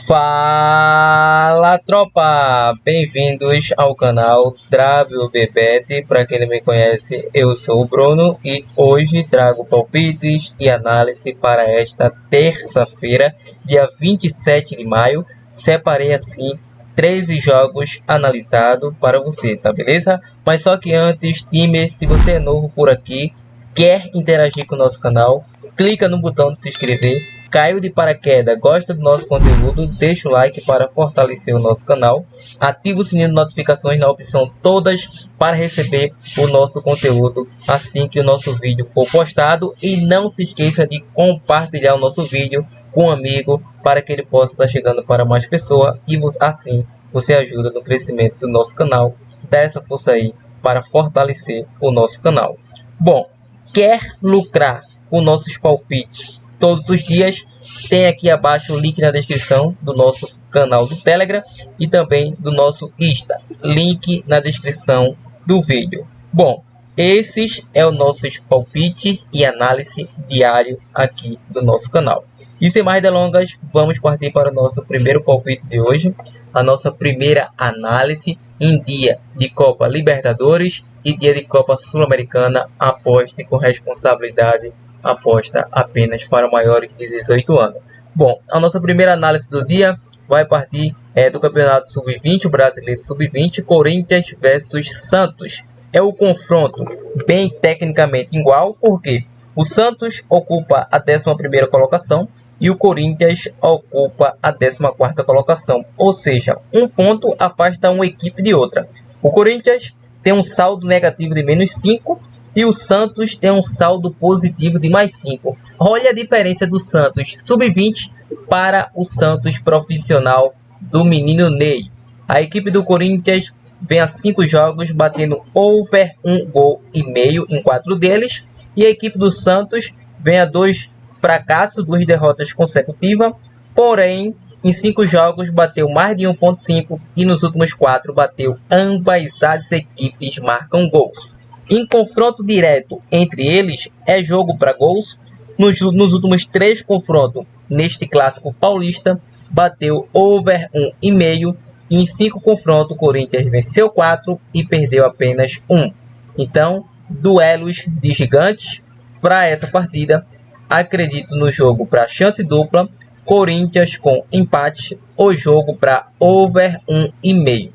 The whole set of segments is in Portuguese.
Fala tropa, bem-vindos ao canal TravelBBet. Para quem não me conhece, eu sou o Bruno e hoje trago palpites e análise para esta terça-feira, dia 27 de maio. Separei assim 13 jogos analisados para você, tá beleza? Mas só que antes, time, se você é novo por aqui, quer interagir com o nosso canal, clica no botão de se inscrever. Caiu de paraquedas, gosta do nosso conteúdo, deixa o like para fortalecer o nosso canal. Ativa o sininho de notificações na opção todas para receber o nosso conteúdo assim que o nosso vídeo for postado. E não se esqueça de compartilhar o nosso vídeo com um amigo para que ele possa estar chegando para mais pessoas. E assim você ajuda no crescimento do nosso canal. Dá essa força aí para fortalecer o nosso canal. Bom, quer lucrar com nossos palpites todos os dias? Tem aqui abaixo o link na descrição do nosso canal do Telegram e também do nosso Insta, link na descrição do vídeo. Bom, esses é o nosso palpite e análise diário aqui do nosso canal. E sem mais delongas, vamos partir para o nosso primeiro palpite de hoje, a nossa primeira análise em dia de Copa Libertadores e dia de Copa Sul-Americana. Aposte com responsabilidade, aposta apenas para maiores de 18 anos. Bom, a nossa primeira análise do dia vai partir do Campeonato Sub-20, o Brasileiro Sub-20, Corinthians versus Santos. É o confronto bem tecnicamente igual, porque o Santos ocupa a 11ª colocação e o Corinthians ocupa a 14ª colocação. Ou seja, um ponto afasta uma equipe de outra. O Corinthians tem um saldo negativo de -5 e o Santos tem um saldo positivo de +5. Olha a diferença do Santos Sub-20 para o Santos profissional do menino Ney. A equipe do Corinthians vem a 5 jogos batendo over 1,5 gol em 4 deles. E a equipe do Santos vem a 2 fracassos, 2 derrotas consecutivas. Porém, em 5 jogos bateu mais de 1,5 e nos últimos 4 bateu. Ambas as equipes marcam gols. Em confronto direto entre eles é jogo para gols. Nos últimos 3 confrontos neste clássico paulista bateu over 1,5 e em 5 confrontos o Corinthians venceu 4 e perdeu apenas 1. Então, duelos de gigantes. Para essa partida, acredito no jogo para chance dupla, Corinthians com empate, o jogo para over 1,5.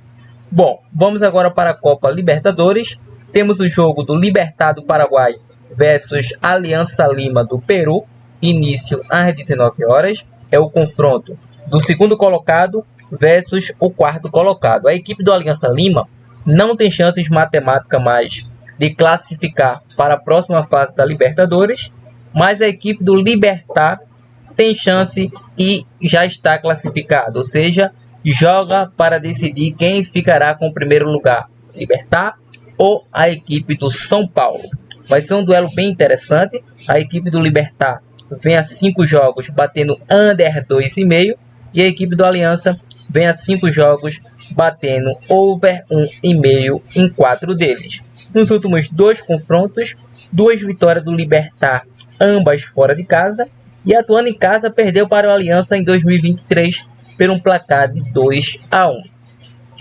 Bom, vamos agora para a Copa Libertadores. Temos o jogo do Libertad do Paraguai versus Aliança Lima do Peru, início às 19 horas. É o confronto do segundo colocado versus o quarto colocado. A equipe do Aliança Lima não tem chances matemáticas mais de classificar para a próxima fase da Libertadores, mas a equipe do Libertad tem chance e já está classificada, ou seja, joga para decidir quem ficará com o primeiro lugar, Libertad ou a equipe do São Paulo. Vai ser um duelo bem interessante. A equipe do Libertad vem a 5 jogos batendo under 2,5 e a equipe do Aliança vem a 5 jogos batendo over 1,5 em 4 deles. Nos últimos 2 confrontos, 2 vitórias do Libertad, ambas fora de casa, e atuando em casa perdeu para o Aliança em 2023 por um placar de 2-1.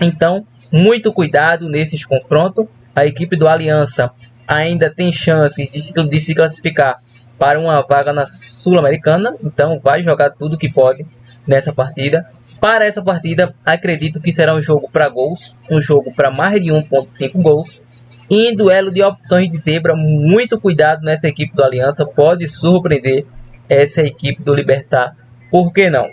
Então, muito cuidado nesses confrontos. A equipe do Aliança ainda tem chance de se classificar para uma vaga na Sul-Americana, então vai jogar tudo que pode nessa partida. Para essa partida, acredito que será um jogo para gols, um jogo para mais de 1,5 gols. E em duelo de opções de zebra, muito cuidado nessa equipe do Aliança, pode surpreender essa equipe do Libertad, por que não?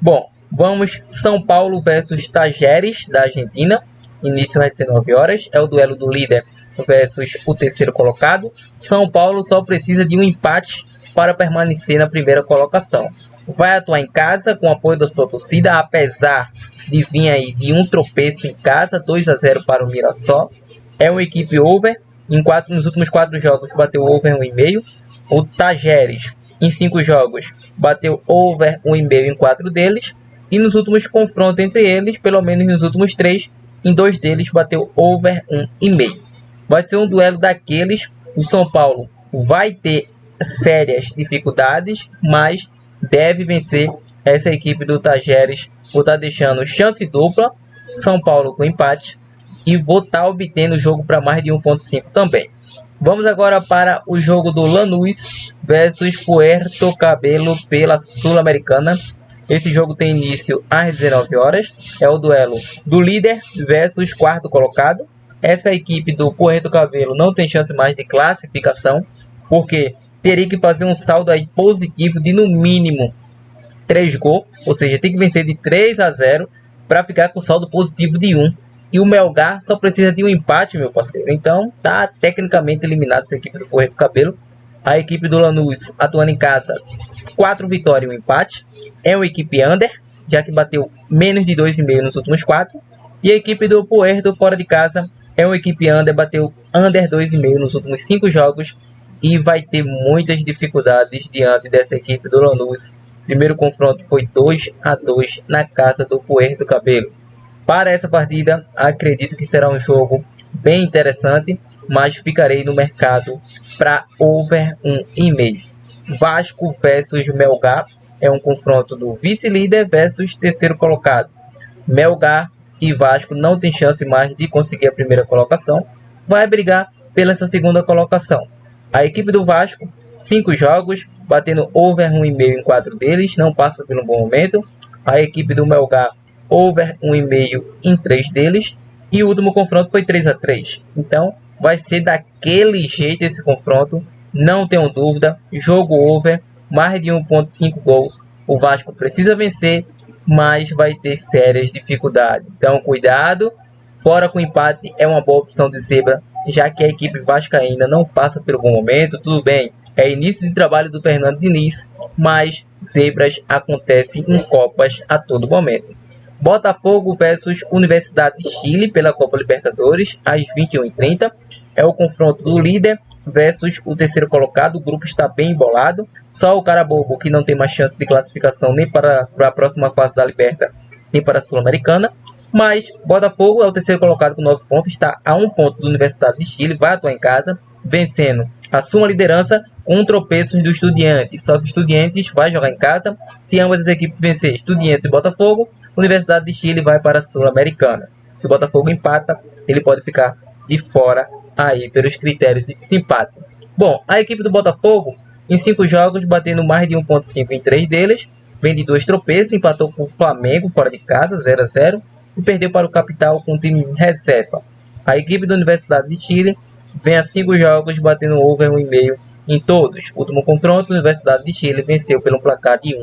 Bom, vamos São Paulo versus Talleres da Argentina, início às 19 horas, é o duelo do líder versus o terceiro colocado. São Paulo só precisa de um empate para permanecer na primeira colocação. Vai atuar em casa com o apoio da sua torcida, apesar de vir aí de um tropeço em casa, 2-0 para o Mirassol. É uma equipe over, nos últimos 4 jogos bateu over 1,5. O Talleres, em 5 jogos, bateu over 1,5 em 4 deles. E nos últimos confrontos entre eles, pelo menos nos últimos 3, em 2 deles bateu over 1,5. Vai ser um duelo daqueles. O São Paulo vai ter sérias dificuldades, mas deve vencer essa equipe do Tajeres vou estar deixando chance dupla, São Paulo com empate, e vou estar obtendo o jogo para mais de 1.5 também. Vamos agora para o jogo do Lanús versus Puerto Cabello pela Sul-Americana. Esse jogo tem início às 19 horas. É o duelo do líder versus quarto colocado. Essa equipe do Puerto Cabello não tem chance mais de classificação, porque teria que fazer um saldo aí positivo de no mínimo 3 gols. Ou seja, tem que vencer de 3-0 para ficar com saldo positivo de 1. E o Melgar só precisa de um empate, meu parceiro. Então, tá tecnicamente eliminado essa equipe do Puerto Cabello. A equipe do Lanús, atuando em casa, 4 vitórias e um empate. É uma equipe under, já que bateu menos de 2,5 nos últimos 4. E a equipe do Puerto, fora de casa, é uma equipe under, bateu under 2,5 nos últimos 5 jogos. E vai ter muitas dificuldades diante dessa equipe do Lanús. Primeiro confronto foi 2-2 na casa do Puerto Cabello. Para essa partida, acredito que será um jogo bem interessante, mas ficarei no mercado para over 1,5. Vasco versus Melgar é um confronto do vice-líder versus terceiro colocado. Melgar e Vasco não tem chance mais de conseguir a primeira colocação, vai brigar pela essa segunda colocação. A equipe do Vasco, 5 jogos, batendo over 1,5 em 4 deles, não passa por um bom momento. A equipe do Melgar, over 1,5 em 3 deles. E o último confronto foi 3-3. Então vai ser daquele jeito esse confronto. Não tenho dúvida. Jogo over. Mais de 1.5 gols. O Vasco precisa vencer. Mas vai ter sérias dificuldades. Então cuidado. Fora com empate é uma boa opção de zebra. Já que a equipe vascaína não passa por um bom momento. Tudo bem. É início de trabalho do Fernando Diniz. Mas zebras acontecem em Copas a todo momento. Botafogo versus Universidade de Chile pela Copa Libertadores às 21h30. É o confronto do líder versus o terceiro colocado. O grupo está bem embolado. Só o Carabobo que não tem mais chance de classificação nem para a próxima fase da Libertadores, nem para a Sul-Americana. Mas Botafogo é o terceiro colocado com 9 pontos. Está a 1 ponto da Universidade de Chile. Vai atuar em casa, vencendo a sua liderança com tropeços do Estudiantes. Só que o Estudiantes vai jogar em casa. Se ambas as equipes vencer, Estudiantes e Botafogo, Universidade de Chile vai para a Sul-Americana. Se o Botafogo empata, ele pode ficar de fora aí pelos critérios de desempate. Bom, a equipe do Botafogo, em 5 jogos, batendo mais de 1.5 em 3 deles, vem de 2 tropeços, empatou com o Flamengo fora de casa, 0-0, e perdeu para o Capital com o time reserva. A equipe da Universidade de Chile vem a 5 jogos, batendo over 1,5 em todos. Último confronto, a Universidade de Chile venceu pelo placar de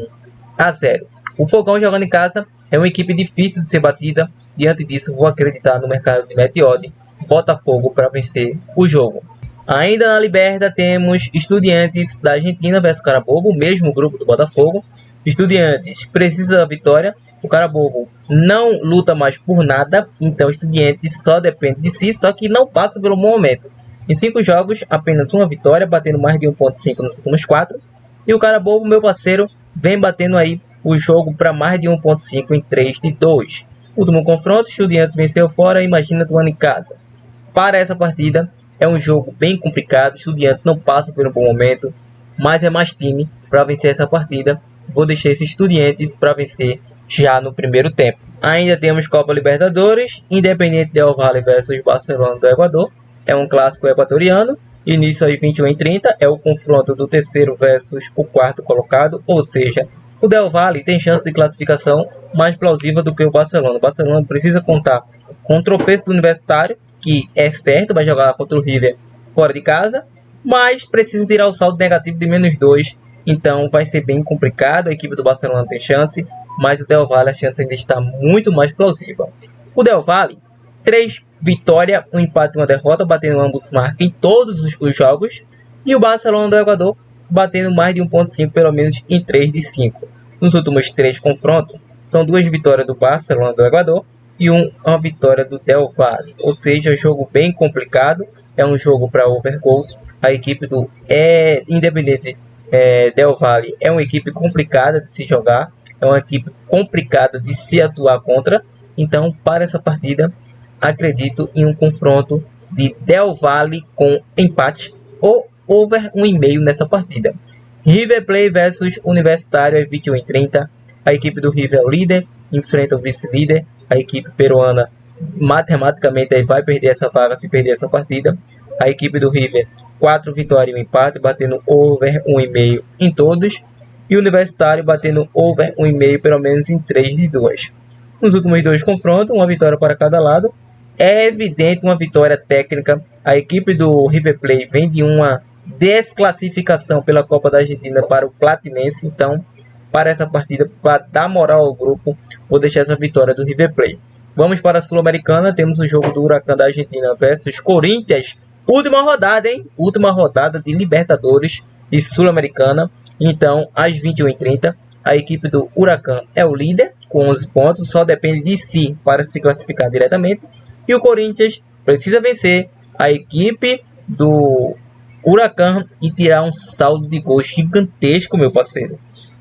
1-0. O Fogão, jogando em casa, é uma equipe difícil de ser batida. Diante disso, vou acreditar no mercado de Metiode, Botafogo para vencer o jogo. Ainda na Liberta temos Estudiantes da Argentina versus Carabobo, o mesmo grupo do Botafogo. Estudiantes precisa da vitória. O Carabobo não luta mais por nada, então Estudiantes só depende de si, só que não passa pelo bom momento. Em 5 jogos, apenas uma vitória, batendo mais de 1.5 nos últimos 4. E o Carabobo, meu parceiro, vem batendo aí o jogo para mais de 1.5 em 3 de 2. Último confronto, Estudiantes venceu fora, imagina atuando em casa. Para essa partida, é um jogo bem complicado, Estudiantes não passa por um bom momento, mas é mais time para vencer essa partida. Vou deixar esses Estudiantes para vencer já no primeiro tempo. Ainda temos Copa Libertadores, Independiente Del Valle versus Barcelona do Equador. É um clássico equatoriano. Início às 21h30, é o confronto do terceiro versus o quarto colocado, ou seja, o Del Valle tem chance de classificação mais plausível do que o Barcelona. O Barcelona precisa contar com o tropeço do Universitário, que é certo, vai jogar contra o River fora de casa, mas precisa tirar o saldo negativo de -2, então vai ser bem complicado. A equipe do Barcelona tem chance, mas o Del Valle a chance ainda está muito mais plausível. O Del Valle, 3 vitórias, um empate e uma derrota, batendo ambos marcas em todos os jogos. E o Barcelona do Equador batendo mais de 1.5 pelo menos em 3 de 5. Nos últimos 3 confrontos, são 2 vitórias do Barcelona do Equador e uma vitória do Del Valle. Ou seja, é um jogo bem complicado, é um jogo para over goals. A equipe do Independiente Del Valle é uma equipe complicada de se jogar, é uma equipe complicada de se atuar contra. Então, para essa partida, acredito em um confronto de Del Valle com empate ou over 1,5 nessa partida. River Plate versus Universitário às 21h30. A equipe do River é o líder, enfrenta o vice-líder. A equipe peruana matematicamente aí vai perder essa vaga se perder essa partida. A equipe do River, 4 vitórias e um empate, batendo over 1,5 em todos. E o Universitário batendo over 1,5 pelo menos em 3 de 2. Nos últimos 2 confrontos, uma vitória para cada lado. É evidente uma vitória técnica. A equipe do River Plate vem de uma desclassificação pela Copa da Argentina para o Platinense. Então, para essa partida, para dar moral ao grupo, vou deixar essa vitória do River Plate. Vamos para a Sul-Americana. Temos o jogo do Huracán da Argentina versus Corinthians. Última rodada, hein? Última rodada de Libertadores e Sul-Americana. Então, às 21h30, a equipe do Huracán é o líder com 11 pontos. Só depende de si para se classificar diretamente. E o Corinthians precisa vencer a equipe do Huracán e tirar um saldo de gols gigantesco, meu parceiro.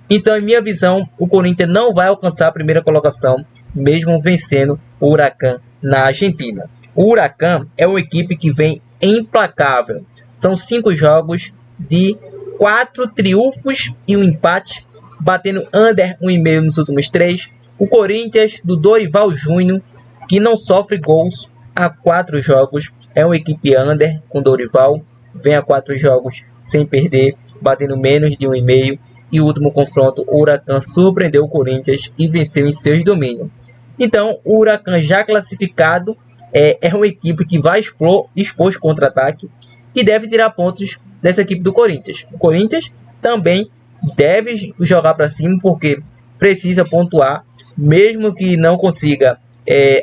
Então, em minha visão, o Corinthians não vai alcançar a primeira colocação, mesmo vencendo o Huracán na Argentina. O Huracán é uma equipe que vem implacável. São 5 jogos de 4 triunfos e um empate, batendo under 1,5 nos últimos 3. O Corinthians, do Dorival Júnior, que não sofre gols há 4 jogos, é uma equipe under com Dorival, vem a 4 jogos sem perder, batendo menos de 1,5. E o último confronto, o Huracán surpreendeu o Corinthians e venceu em seus domínios. Então, o Huracán já classificado é uma equipe que vai expor contra-ataque e deve tirar pontos dessa equipe do Corinthians. O Corinthians também deve jogar para cima porque precisa pontuar, mesmo que não consiga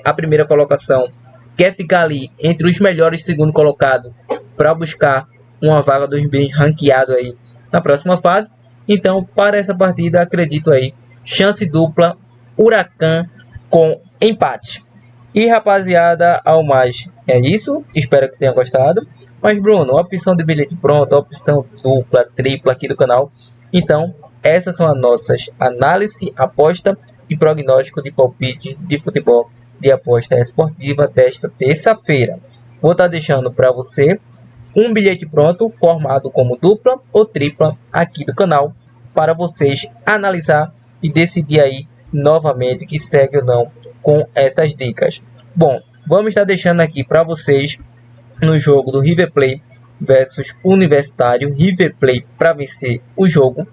a primeira colocação, quer ficar ali entre os melhores segundo colocado para buscar uma vaga dos bem ranqueados aí na próxima fase. Então, para essa partida, acredito aí, chance dupla, Huracán com empate. E, rapaziada, ao mais, é isso. Espero que tenha gostado. Mas, Bruno, opção de bilhete pronto, opção dupla, tripla aqui do canal. Então, essas são as nossas análise, aposta e prognóstico de palpite de futebol de aposta esportiva desta terça-feira. Vou estar deixando para você um bilhete pronto, formado como dupla ou tripla aqui do canal, para vocês analisar e decidir aí novamente que segue ou não com essas dicas. Bom, vamos estar deixando aqui para vocês no jogo do River Plate versus Universitário. River Plate para vencer o jogo.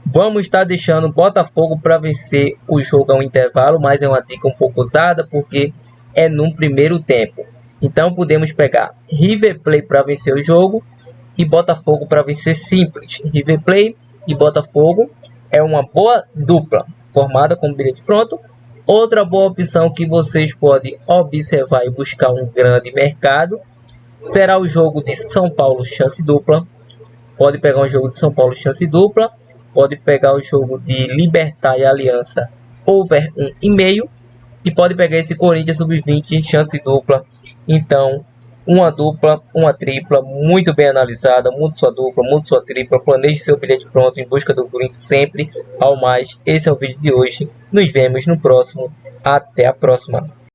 Vamos estar deixando Botafogo para vencer o jogo ao intervalo, mas é uma dica um pouco usada porque é no primeiro tempo. Então podemos pegar River Plate para vencer o jogo e Botafogo para vencer simples. River Plate e Botafogo é uma boa dupla, formada com bilhete pronto. Outra boa opção que vocês podem observar e buscar um grande mercado será o jogo de São Paulo chance dupla. Pode pegar um jogo de São Paulo chance dupla. Pode pegar o jogo de Libertad e Aliança over 1,5. E pode pegar esse Corinthians sub-20 chance dupla. Então, uma dupla, uma tripla, muito bem analisada, muito sua dupla, muito sua tripla. Planeje seu bilhete pronto em busca do green sempre ao mais. Esse é o vídeo de hoje. Nos vemos no próximo. Até a próxima.